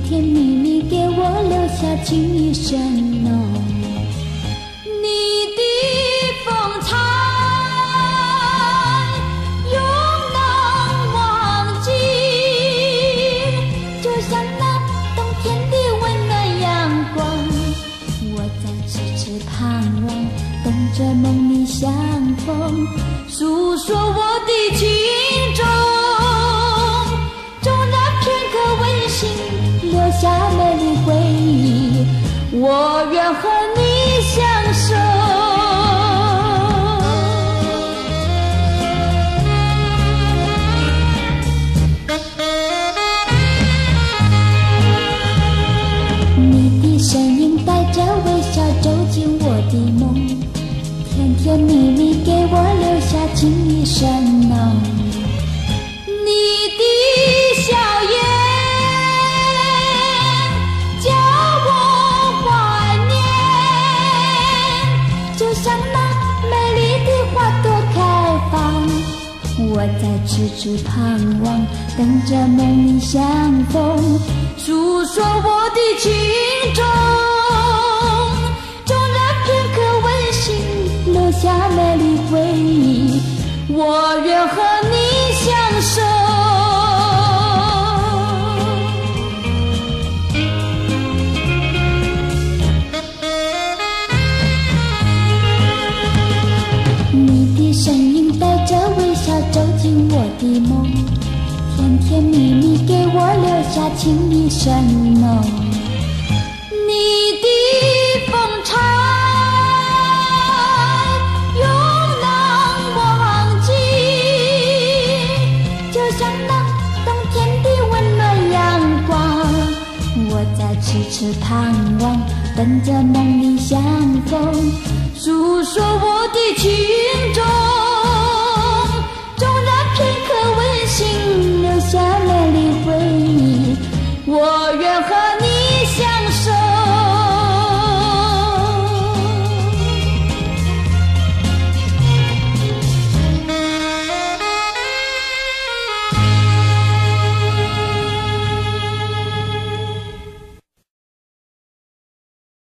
甜蜜蜜给我留下情意深浓。你的风采永难忘记，就像那冬天的温暖阳光。我在痴痴盼望，等着梦里相逢，诉说我的情衷。就那片刻温馨，留下美丽回忆，我愿和你相守。你的身影带着微笑走进我的梦，甜甜蜜蜜给我留下情意深浓。你的笑颜叫我怀念，就像那美丽的花朵开放。我在痴痴盼望，等着梦里相逢，诉说我的情衷。就那片刻温馨，留下美丽回忆，我愿和你相守。你的身影带着微笑走进我的梦，甜甜蜜蜜给我留下情意深浓。你的风采永难忘记，就像那冬天的温暖阳光。我在痴痴盼望，等着梦里相逢，诉说我的情衷。